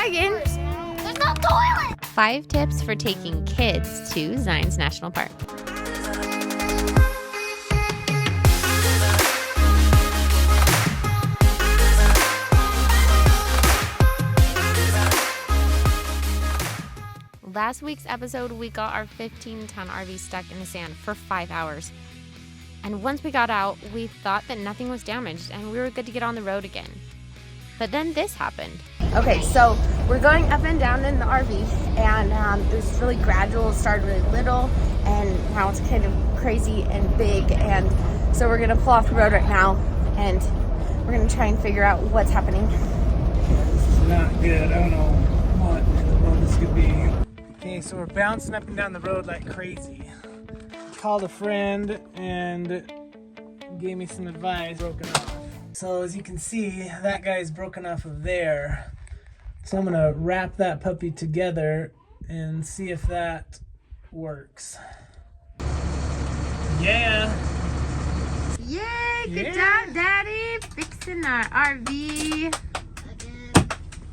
wagon. There's no toilet. 5 tips for taking kids to Zions National Park. Last week's episode, we got our 15-ton RV stuck in the sand for 5 hours. And once we got out, we thought that nothing was damaged and we were good to get on the road again. But then this happened. Okay, so we're going up and down in the RV, and it was really gradual. It started really little, and now it's kind of crazy and big. And so we're gonna pull off the road right now, and we're gonna try and figure out what's happening. It's not good. I don't know what in the world this could be. Okay, so we're bouncing up and down the road like crazy. Called a friend and gave me some advice. Broken off. So as you can see, that guy's broken off of there. So I'm gonna wrap that puppy together and see if that works. Yeah. Yay! Good job, Daddy! Fixing our RV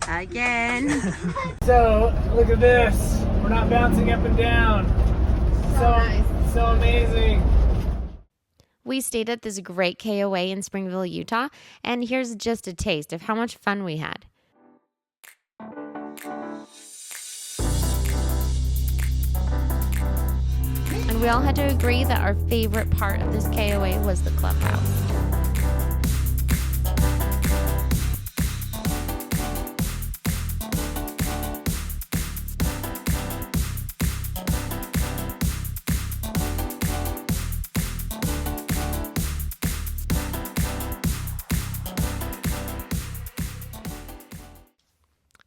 again. So look at this. We're not bouncing up and down. So nice. So amazing. We stayed at this great KOA in Springville, Utah, and here's just a taste of how much fun we had. And we all had to agree that our favorite part of this KOA was the clubhouse.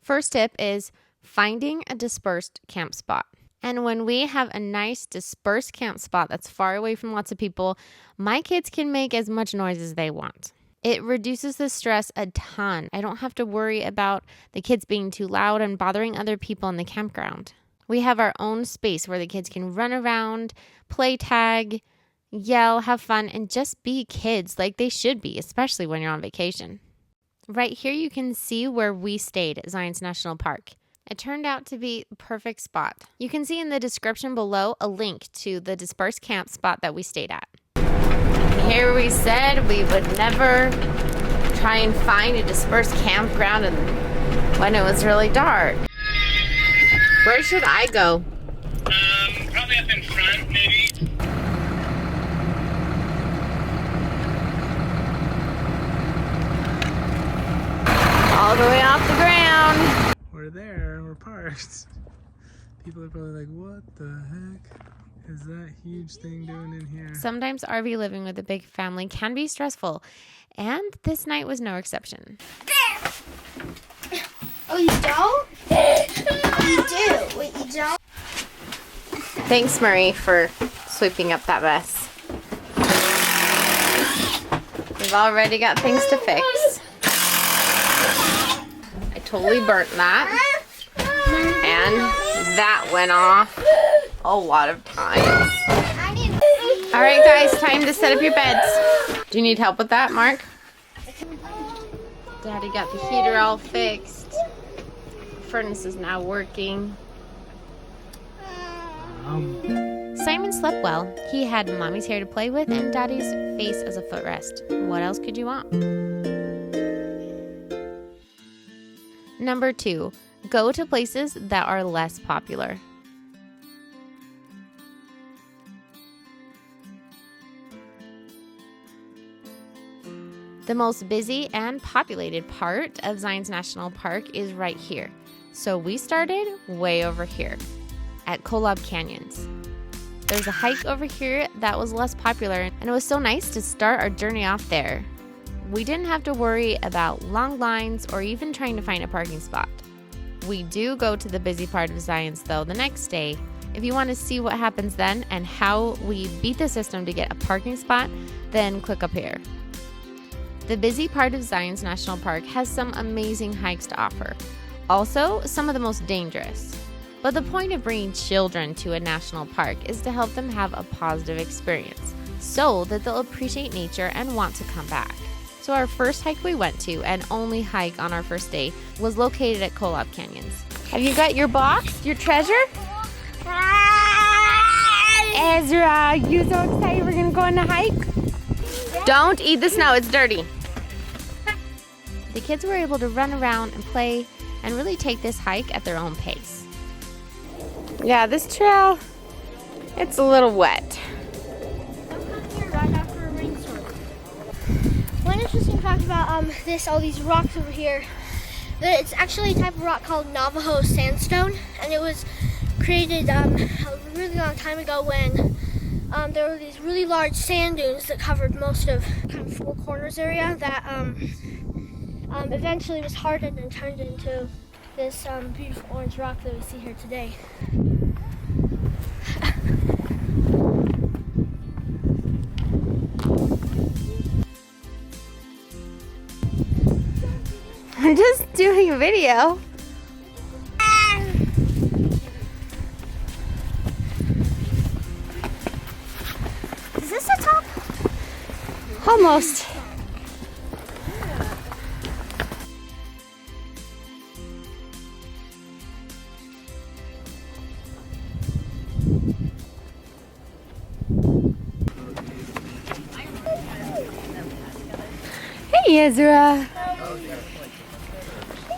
First tip is finding a dispersed camp spot. And when we have a nice dispersed camp spot that's far away from lots of people, my kids can make as much noise as they want. It reduces the stress a ton. I don't have to worry about the kids being too loud and bothering other people in the campground. We have our own space where the kids can run around, play tag, yell, have fun, and just be kids like they should be, especially when you're on vacation. Right here you can see where we stayed at Zions National Park. It turned out to be a perfect spot. You can see in the description below a link to the dispersed camp spot that we stayed at. Here we said we would never try and find a dispersed campground when it was really dark. Where should I go? Probably up in front, maybe. All the way off the ground. We're there, we're parked. People are probably like, what the heck is that huge thing doing in here? Sometimes RV living with a big family can be stressful, and this night was no exception. Oh, you don't? You do. Wait, you don't? Thanks, Marie, for sweeping up that mess. We've already got things to fix. I totally burnt that. And that went off a lot of times. All right, guys, time to set up your beds. Do you need help with that, Mark? Daddy got the heater all fixed. Furnace is now working. Simon slept well. He had Mommy's hair to play with and Daddy's face as a footrest. What else could you want? Number 2, go to places that are less popular. The most busy and populated part of Zions National Park is right here. So we started way over here at Kolob Canyons. There's a hike over here that was less popular, and it was so nice to start our journey off there. We didn't have to worry about long lines or even trying to find a parking spot. We do go to the busy part of Zions though the next day. If you want to see what happens then and how we beat the system to get a parking spot, then click up here. The busy part of Zions National Park has some amazing hikes to offer. Also, some of the most dangerous. But the point of bringing children to a national park is to help them have a positive experience so that they'll appreciate nature and want to come back. So So our first hike we went to, and only hike on our first day, was located at Kolob Canyons. Have you got your box, your treasure? Ezra, you so excited we're gonna go on a hike? Don't eat the snow, it's dirty. The kids were able to run around and play and really take this hike at their own pace. Yeah, this trail, it's a little wet. One interesting fact about all these rocks over here, that it's actually a type of rock called Navajo sandstone, and it was created a really long time ago when there were these really large sand dunes that covered most of kind of Four Corners area that eventually was hardened and turned into this beautiful orange rock that we see here today. I'm just doing a video. Is this the top? Almost. Hey, Ezra.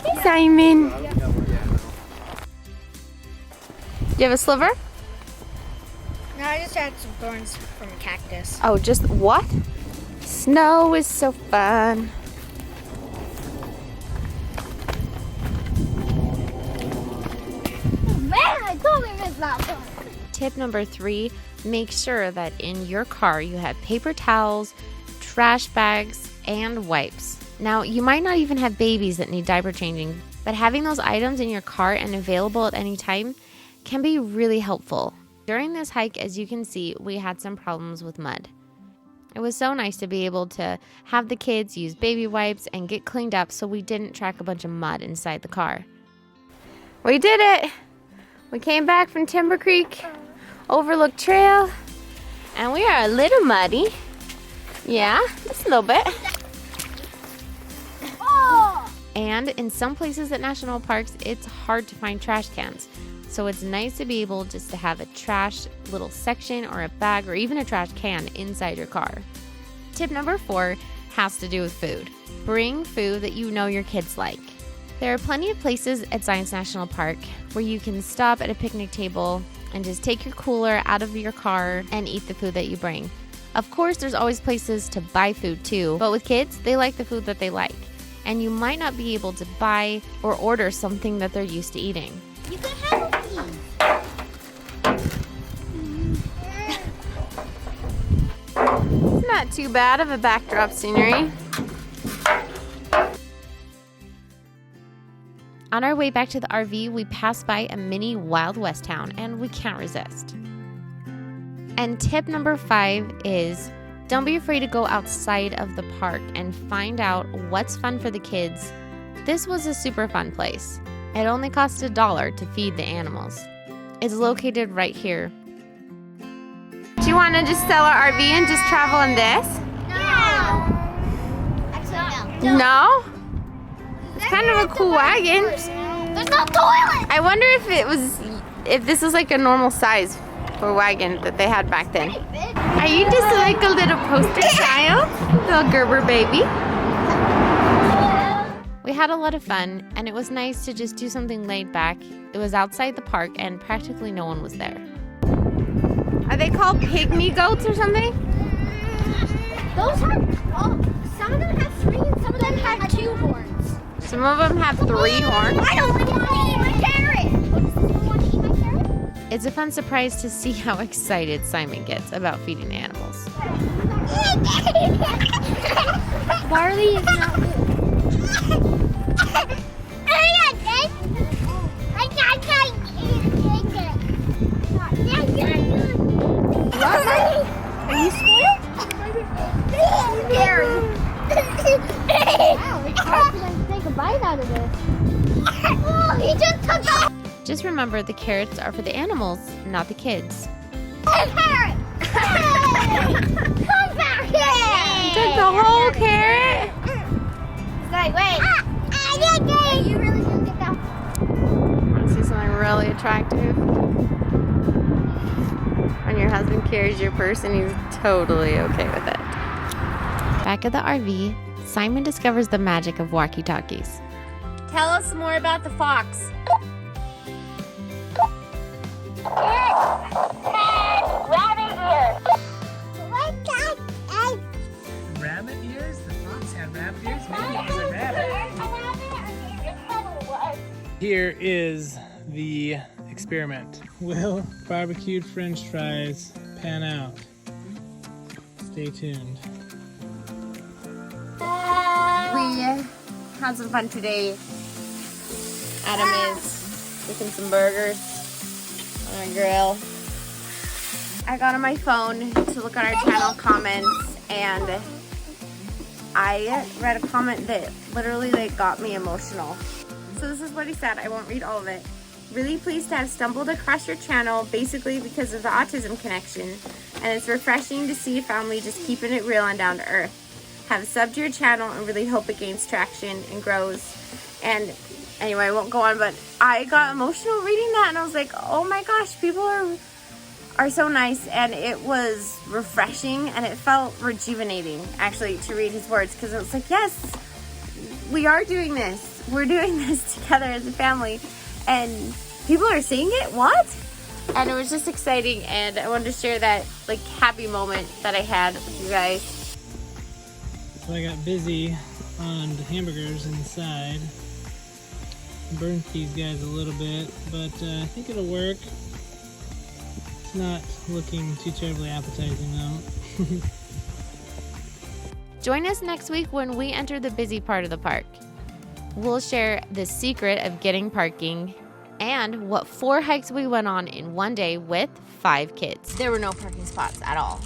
Hey, Simon. Do you have a sliver? No, I just had some thorns from a cactus. Oh, just what? Snow is so fun. Man, I totally missed that one. Tip number 3, make sure that in your car you have paper towels, trash bags, and wipes. Now, you might not even have babies that need diaper changing, but having those items in your car and available at any time can be really helpful. During this hike, as you can see, we had some problems with mud. It was so nice to be able to have the kids use baby wipes and get cleaned up so we didn't track a bunch of mud inside the car. We did it! We came back from Timber Creek, Overlook Trail, and we are a little muddy. Yeah, just a little bit. And in some places at national parks, it's hard to find trash cans. So it's nice to be able just to have a trash little section or a bag or even a trash can inside your car. Tip number 4 has to do with food. Bring food that you know your kids like. There are plenty of places at Science National Park where you can stop at a picnic table and just take your cooler out of your car and eat the food that you bring. Of course, there's always places to buy food too, but with kids, they like the food that they like. And you might not be able to buy or order something that they're used to eating. You can have these. It's not too bad of a backdrop scenery. On our way back to the RV, we passed by a mini Wild West town, and we can't resist. And tip number 5 is, don't be afraid to go outside of the park and find out what's fun for the kids. This was a super fun place. It only cost $1 to feed the animals. It's located right here. Do you want to just sell our RV and just travel in this? No. Actually, no. No? It's kind of a cool wagon. There's no toilet. I wonder if this is like a normal size for wagon that they had back then. Are you just like a little poster child? Little Gerber baby? We had a lot of fun, and it was nice to just do something laid back. It was outside the park, and practically no one was there. Are they called pygmy goats or something? Those have, some of them have 3 and some of them have 2 horns. Some of them have 3 horns. I don't want to eat my carrot. Does this one want to eat my carrot? It's a fun surprise to see how excited Simon gets about feeding the animals. Barley is not good. Are you spoiled? Scary. Wow, it's hard to take a bite out of this. Oh, he just took off. Just remember, the carrots are for the animals, not the kids. Carrot! Come back here! Took the whole carrot? wait. You really didn't get that. Want to see something really attractive? When your husband carries your purse and he's totally okay with it. Back at the RV, Simon discovers the magic of walkie-talkies. Tell us more about the fox. Rabbit ears? The fox had rabbit ears? Maybe it was a rabbit. Here is the experiment. Will barbecued French fries pan out? Stay tuned. We had some fun today. Adam is cooking some burgers on a grill. I got on my phone to look at our channel comments, and I read a comment that literally got me emotional. So this is what he said. I won't read all of it. Really pleased to have stumbled across your channel basically because of the autism connection, and it's refreshing to see a family just keeping it real and down to earth. Have subbed to your channel and really hope it gains traction and grows. And anyway, I won't go on, but I got emotional reading that, and I was like, oh my gosh, people are so nice, and it was refreshing, and it felt rejuvenating actually to read his words, because it was like, yes, we are doing this. We're doing this together as a family, and people are seeing it. What? And it was just exciting, and I wanted to share that happy moment that I had with you guys. So I got busy on the hamburgers inside. Burnt these guys a little bit, but I think it'll work. It's not looking too terribly appetizing though. Join us next week when we enter the busy part of the park. We'll share the secret of getting parking and what 4 hikes we went on in one day with 5 kids. There were no parking spots at all.